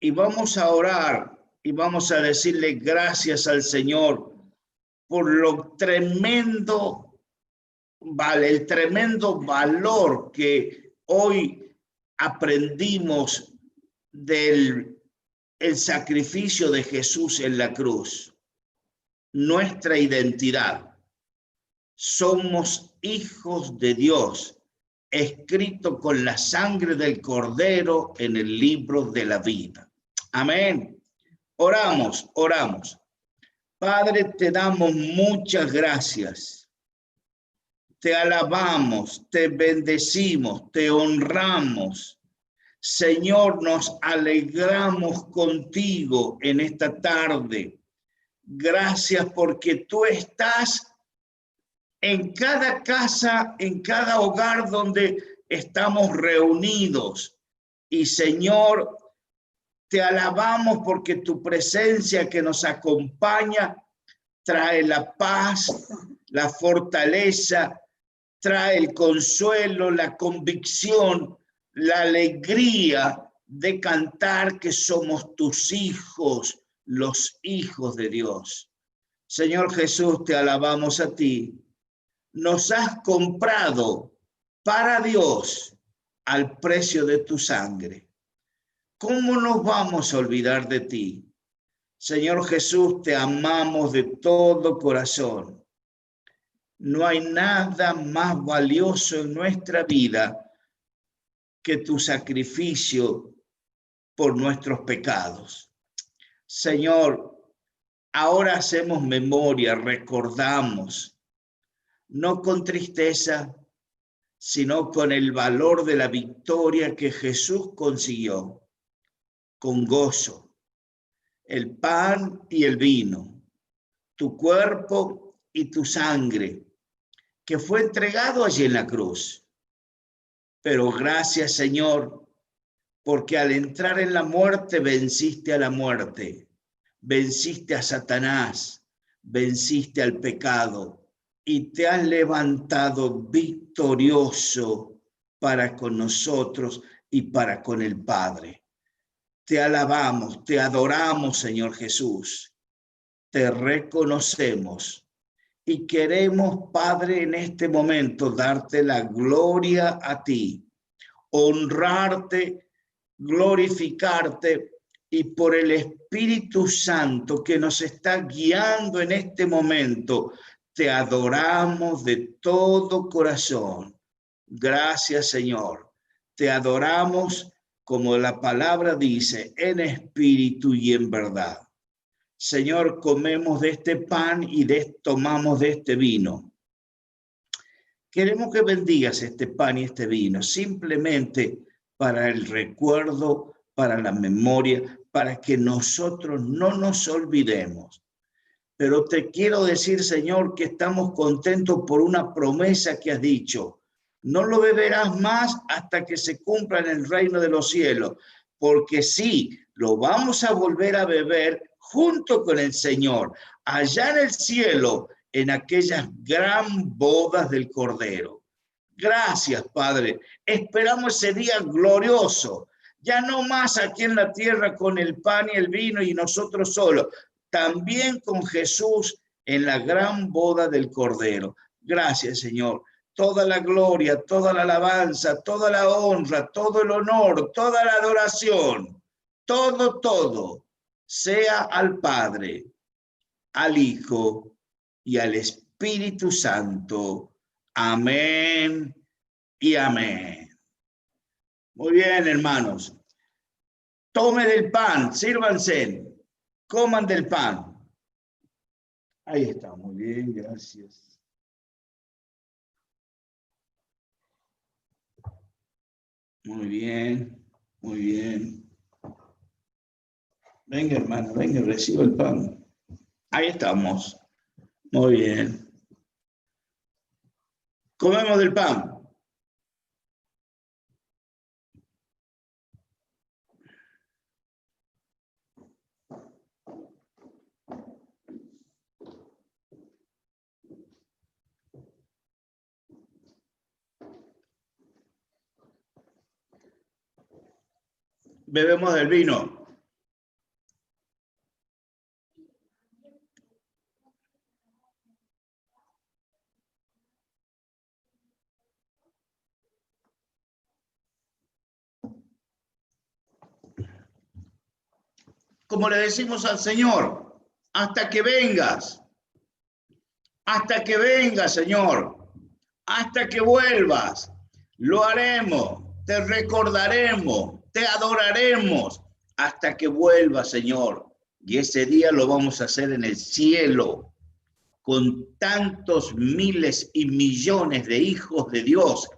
y vamos a orar y vamos a decirle gracias al Señor por lo tremendo, el tremendo valor que hoy aprendimos del sacrificio de Jesús en la cruz. Nuestra identidad. Somos hijos de Dios, escrito con la sangre del Cordero en el libro de la vida. Amén. Oramos. Padre, te damos muchas gracias. Te alabamos, te bendecimos, te honramos. Señor, nos alegramos contigo en esta tarde. Gracias porque tú estás en cada casa, en cada hogar donde estamos reunidos. Y Señor, te alabamos porque tu presencia que nos acompaña trae la paz, la fortaleza, trae el consuelo, la convicción, la alegría de cantar que somos tus hijos, los hijos de Dios. Señor Jesús, te alabamos a ti. Nos has comprado para Dios al precio de tu sangre. ¿Cómo nos vamos a olvidar de ti? Señor Jesús, te amamos de todo corazón. No hay nada más valioso en nuestra vida que tu sacrificio por nuestros pecados. Señor, ahora hacemos memoria, recordamos, no con tristeza, sino con el valor de la victoria que Jesús consiguió, con gozo, el pan y el vino, tu cuerpo y tu sangre, que fue entregado allí en la cruz. Pero gracias, Señor, porque al entrar en la muerte venciste a la muerte, venciste a Satanás, venciste al pecado y te has levantado victorioso para con nosotros y para con el Padre. Te alabamos, te adoramos, Señor Jesús. Te reconocemos y queremos, Padre, en este momento darte la gloria a ti, honrarte, glorificarte, y por el Espíritu Santo que nos está guiando en este momento, te adoramos de todo corazón. Gracias, Señor. Te adoramos como la palabra dice, en espíritu y en verdad. Señor, comemos de este pan y tomamos de este vino. Queremos que bendigas este pan y este vino, simplemente para el recuerdo, para la memoria, para que nosotros no nos olvidemos. Pero te quiero decir, Señor, que estamos contentos por una promesa que has dicho. No lo beberás más hasta que se cumpla en el reino de los cielos, porque sí, lo vamos a volver a beber junto con el Señor, allá en el cielo, en aquellas gran bodas del Cordero. Gracias, Padre. Esperamos ese día glorioso. Ya no más aquí en la tierra con el pan y el vino y nosotros solos, también con Jesús en la gran boda del Cordero. Gracias, Señor. Toda la gloria, toda la alabanza, toda la honra, todo el honor, toda la adoración, todo, sea al Padre, al Hijo y al Espíritu Santo. Amén y amén. Muy bien, hermanos. Tome del pan, sírvanse, coman del pan. Ahí está, muy bien, gracias. Muy bien, muy bien. Venga, hermano, venga, reciba el pan. Ahí estamos. Muy bien. Comemos del pan. Bebemos del vino. Como le decimos al Señor, hasta que vengas, Señor, hasta que vuelvas, lo haremos, te recordaremos, te adoraremos, hasta que vuelvas, Señor. Y ese día lo vamos a hacer en el cielo, con tantos miles y millones de hijos de Dios,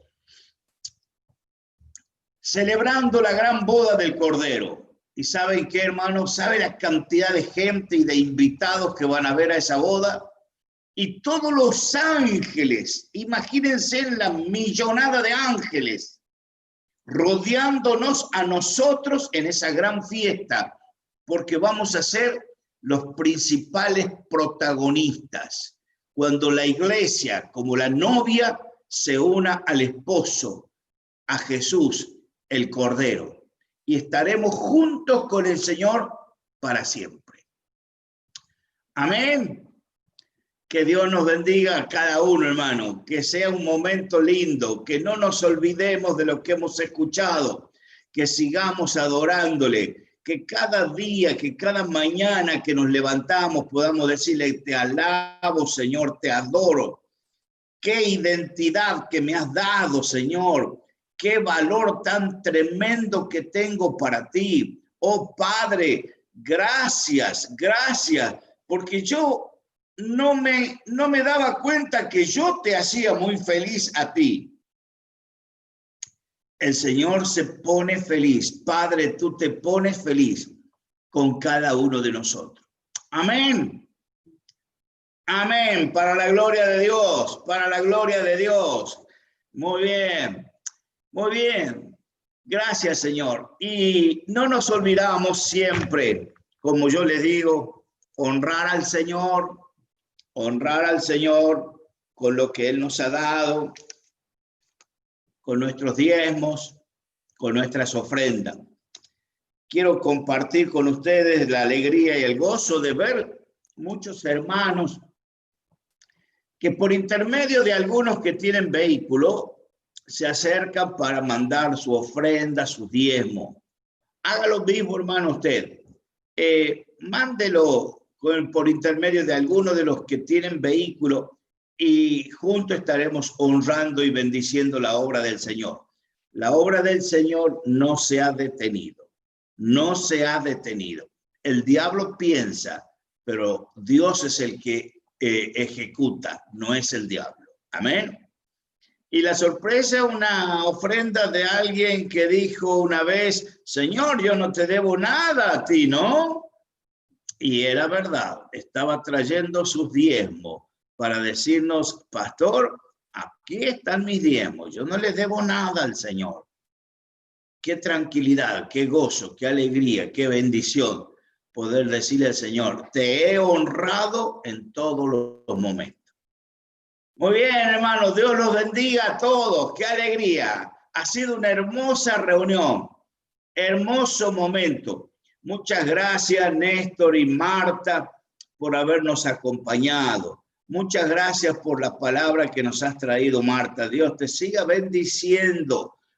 celebrando la gran boda del Cordero. ¿Y saben qué, hermanos? ¿Saben la cantidad de gente y de invitados que van a ver a esa boda? Y todos los ángeles, imagínense la millonada de ángeles, rodeándonos a nosotros en esa gran fiesta, porque vamos a ser los principales protagonistas. Cuando la iglesia, como la novia, se una al esposo, a Jesús, el Cordero. Y estaremos juntos con el Señor para siempre. Amén. Que Dios nos bendiga a cada uno, hermano. Que sea un momento lindo. Que no nos olvidemos de lo que hemos escuchado. Que sigamos adorándole. Que cada día, que cada mañana que nos levantamos podamos decirle, te alabo, Señor, te adoro. Qué identidad que me has dado, Señor. Qué valor tan tremendo que tengo para ti. Oh Padre, gracias, porque yo no me daba cuenta que yo te hacía muy feliz a ti. El Señor se pone feliz. Padre, tú te pones feliz con cada uno de nosotros. Amén. Amén. Para la gloria de Dios, para la gloria de Dios. Muy bien. Muy bien, gracias, Señor. Y no nos olvidamos siempre, como yo les digo, honrar al Señor con lo que Él nos ha dado, con nuestros diezmos, con nuestras ofrendas. Quiero compartir con ustedes la alegría y el gozo de ver muchos hermanos que por intermedio de algunos que tienen vehículo, se acercan para mandar su ofrenda, su diezmo. Haga lo mismo, hermano, usted. Mándelo por intermedio de algunos de los que tienen vehículo y juntos estaremos honrando y bendiciendo la obra del Señor. La obra del Señor no se ha detenido. No se ha detenido. El diablo piensa, pero Dios es el que ejecuta, no es el diablo. Amén. Y la sorpresa, una ofrenda de alguien que dijo una vez, Señor, yo no te debo nada a ti, ¿no? Y era verdad, estaba trayendo sus diezmos para decirnos, pastor, aquí están mis diezmos, yo no le debo nada al Señor. Qué tranquilidad, qué gozo, qué alegría, qué bendición poder decirle al Señor, te he honrado en todos los momentos. Muy bien, hermanos, Dios los bendiga a todos, qué alegría. Ha sido una hermosa reunión, hermoso momento. Muchas gracias, Néstor y Marta, por habernos acompañado. Muchas gracias por la palabra que nos has traído, Marta. Dios te siga bendiciendo.